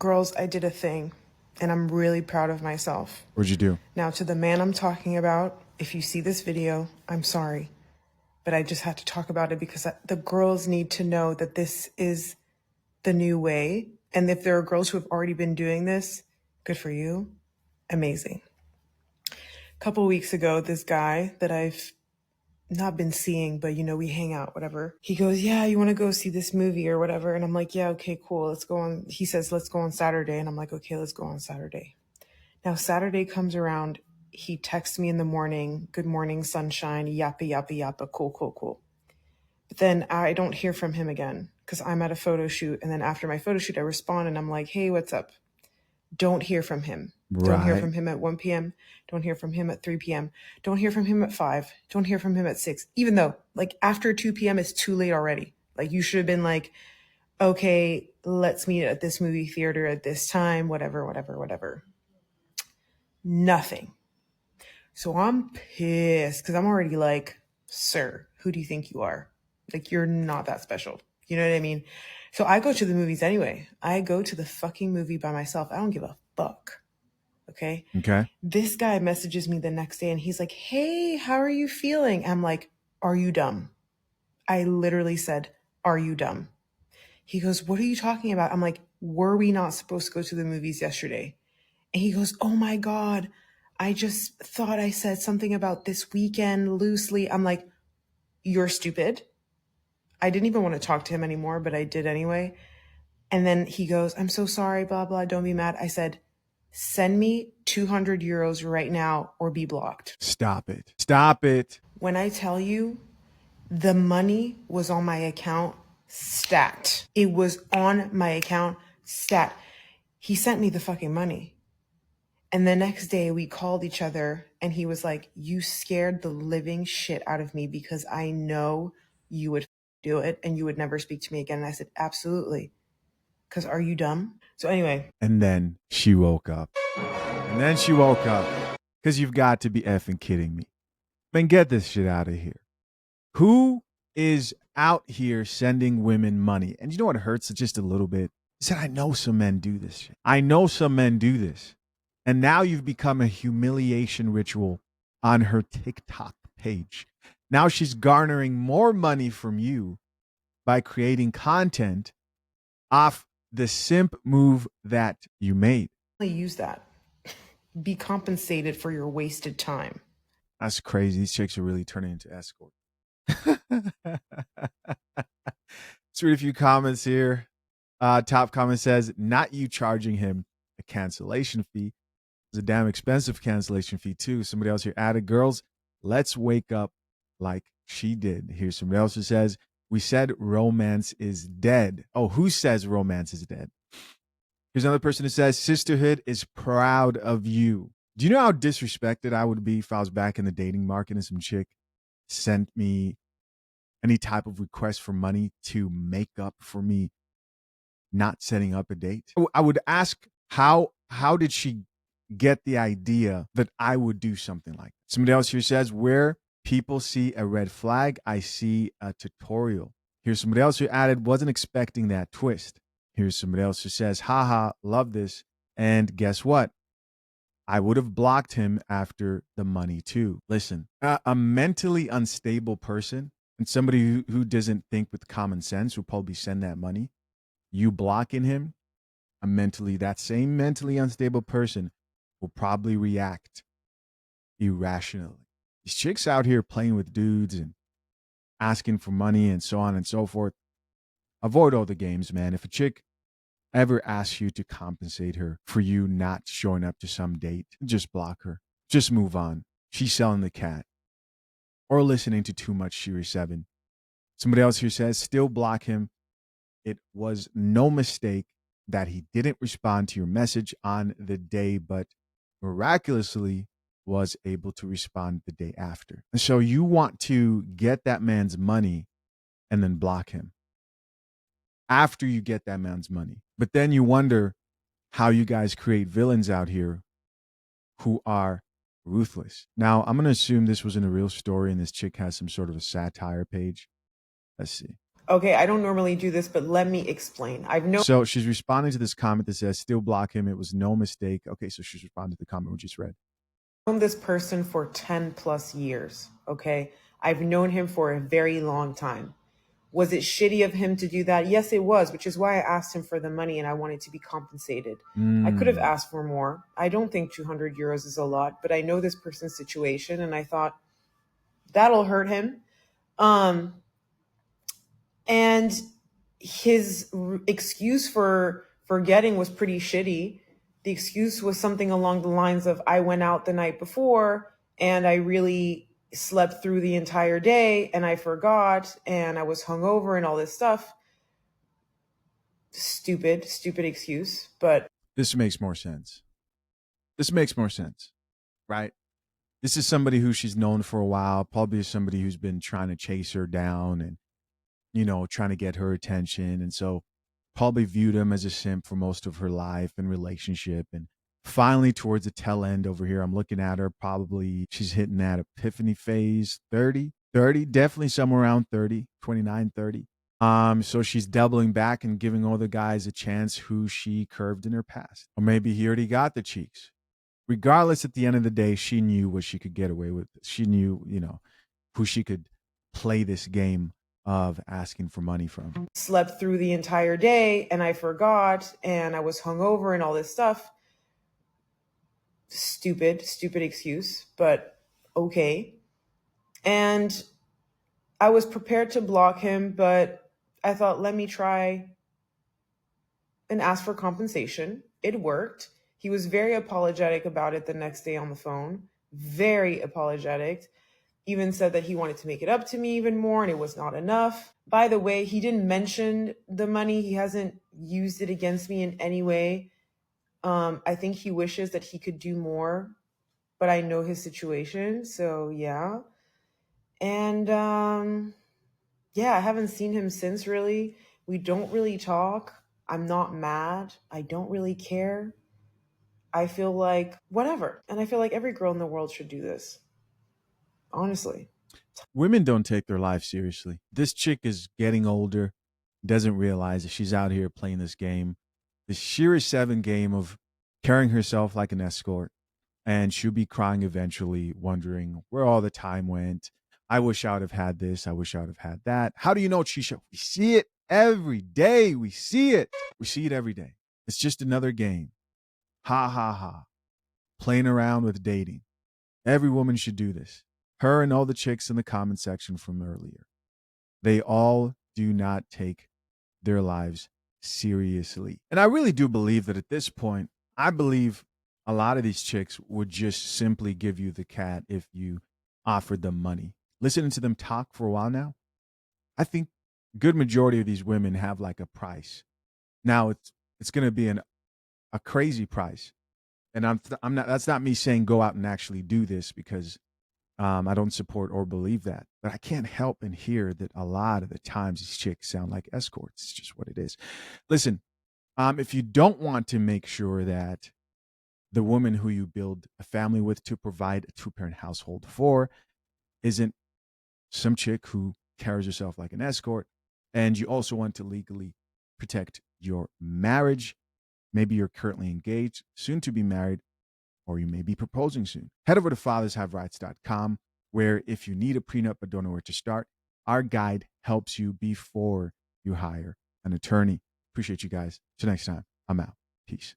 Girls, I did a thing, and I'm really proud of myself. What'd you do? Now, to the man I'm talking about, if you see this video, I'm sorry. But I just had to talk about it because the girls need to know that this is the new way. And if there are girls who have already been doing this, good for you. Amazing. A couple weeks ago, this guy that I've not been seeing, but we hang out, whatever. He goes, yeah, you want to go see this movie or whatever? And I'm like, yeah, okay, cool. Let's go on. He says, let's go on Saturday. And I'm like, okay, let's go on Saturday. Now, Saturday comes around. He texts me in the morning, good morning, sunshine, yappa, yappa, yappa, cool, cool, cool. But then I don't hear from him again because I'm at a photo shoot. And then after my photo shoot, I respond and I'm like, hey, what's up? Don't hear from him. Right. Don't hear from him at 1 p.m. Don't hear from him at 3 p.m. Don't hear from him at 5. Don't hear from him at 6. Even though, after 2 p.m. is too late already. You should have been like, okay, let's meet at this movie theater at this time, whatever, whatever, whatever. Nothing. So I'm pissed because I'm already like, sir, who do you think you are? You're not that special. You know what I mean? So I go to the movies anyway. I go to the fucking movie by myself. I don't give a fuck. Okay? Okay. This guy messages me the next day and he's like, hey, how are you feeling? I'm like, are you dumb? I literally said, are you dumb? He goes, what are you talking about? I'm like, were we not supposed to go to the movies yesterday? And he goes, oh my God, I just thought I said something about this weekend loosely. I'm like, you're stupid. I didn't even want to talk to him anymore, but I did anyway. And then he goes, I'm so sorry, blah, blah, don't be mad. I said, send me 200 euros right now or be blocked. Stop it. Stop it. When I tell you the money was on my account, stat. It was on my account, stat. He sent me the fucking money. And the next day we called each other and he was like, you scared the living shit out of me because I know you would do it and you would never speak to me again. And I said, absolutely. Because are you dumb? So anyway. And then she woke up. Because you've got to be effing kidding me. Man, get this shit out of here. Who is out here sending women money? And you know what hurts just a little bit? Is that I know some men do this shit. And now you've become a humiliation ritual on her TikTok page. Now she's garnering more money from you by creating content off the simp move that you made. Use that. Be compensated for your wasted time. That's crazy. These chicks are really turning into escorts. Let's read a few comments here. Top comment says, not you charging him a cancellation fee. It's a damn expensive cancellation fee too. Somebody else here added, girls, let's wake up like she did. Here's somebody else who says, we said romance is dead. Oh, who says romance is dead? Here's another person who says, sisterhood is proud of you. Do you know how disrespected I would be if I was back in the dating market and some chick sent me any type of request for money to make up for me not setting up a date? I would ask, how did she get the idea that I would do something like that? Somebody else here says, where people see a red flag, I see a tutorial. Here's somebody else who added, wasn't expecting that twist. Here's somebody else who says, haha, love this. And guess what? I would have blocked him after the money too. Listen, a mentally unstable person and somebody who doesn't think with common sense will probably send that money. You blocking him, that same mentally unstable person will probably react irrationally. These chicks out here playing with dudes and asking for money and so on and so forth. Avoid all the games, man. If a chick ever asks you to compensate her for you not showing up to some date, just block her. Just move on. She's selling the cat. Or listening to too much Shiri 7. Somebody else here says, still block him. It was no mistake that he didn't respond to your message on the day, but miraculously was able to respond the day after. And so you want to get that man's money and then block him after you get that man's money. But then you wonder how you guys create villains out here who are ruthless. Now, I'm going to assume this wasn't a real story and this chick has some sort of a satire page. Let's see. Okay, I don't normally do this, but let me explain. I've known So she's responding to this comment that says, still block him. It was no mistake. Okay, so she's responding to the comment we just read. this person for 10 plus years. Okay, I've known him for a very long time. Was it shitty of him to do that? Yes, it was, which is why I asked him for the money and I wanted to be compensated. I could have asked for more. I don't think 200 euros is a lot, but I know this person's situation and I thought that'll hurt him. And his excuse for forgetting was pretty shitty. The excuse was something along the lines of, I went out the night before and I really slept through the entire day and I forgot and I was hungover and all this stuff. Stupid excuse, but This makes more sense. This makes more sense, right? This is somebody who she's known for a while, probably somebody who's been trying to chase her down and, trying to get her attention. And so probably viewed him as a simp for most of her life and relationship. And finally, towards the tail end over here, I'm looking at her, probably she's hitting that epiphany phase, 30, definitely somewhere around 30, 29, 30. So she's doubling back and giving all the guys a chance who she curved in her past. Or maybe he already got the cheeks. Regardless, at the end of the day, she knew what she could get away with. She knew, who she could play this game of asking for money from. Slept through the entire day and I forgot and I was hungover and all this stuff. Stupid excuse, but okay. And I was prepared to block him, but I thought, let me try and ask for compensation. It worked. He was very apologetic about it the next day on the phone. Very apologetic. Even said that he wanted to make it up to me even more and it was not enough. By the way, he didn't mention the money. He hasn't used it against me in any way. I think he wishes that he could do more, but I know his situation. So yeah. And yeah, I haven't seen him since really. We don't really talk. I'm not mad. I don't really care. I feel like whatever. And I feel like every girl in the world should do this. Honestly. Women don't take their life seriously. This chick is getting older, doesn't realize that she's out here playing this game, the sheerest 7 game of carrying herself like an escort. And she'll be crying eventually, wondering where all the time went. I wish I would have had this. I wish I would have had that. How do you know, Chisha? We see it every day. We see it. We see it every day. It's just another game. Ha ha ha. Playing around with dating. Every woman should do this. Her and all the chicks in the comment section from earlier. They all do not take their lives seriously. And I really do believe that at this point, I believe a lot of these chicks would just simply give you the cat if you offered them money. Listening to them talk for a while now, I think good majority of these women have like a price. Now it's going to be a crazy price. And I'm not, that's not me saying go out and actually do this because I don't support or believe that. But I can't help and hear that a lot of the times these chicks sound like escorts. It's just what it is. Listen, if you don't want to make sure that the woman who you build a family with to provide a 2-parent household for isn't some chick who carries herself like an escort, and you also want to legally protect your marriage, maybe you're currently engaged, soon to be married, or you may be proposing soon. Head over to fathershaverights.com, where if you need a prenup but don't know where to start, our guide helps you before you hire an attorney. Appreciate you guys. Till next time, I'm out. Peace.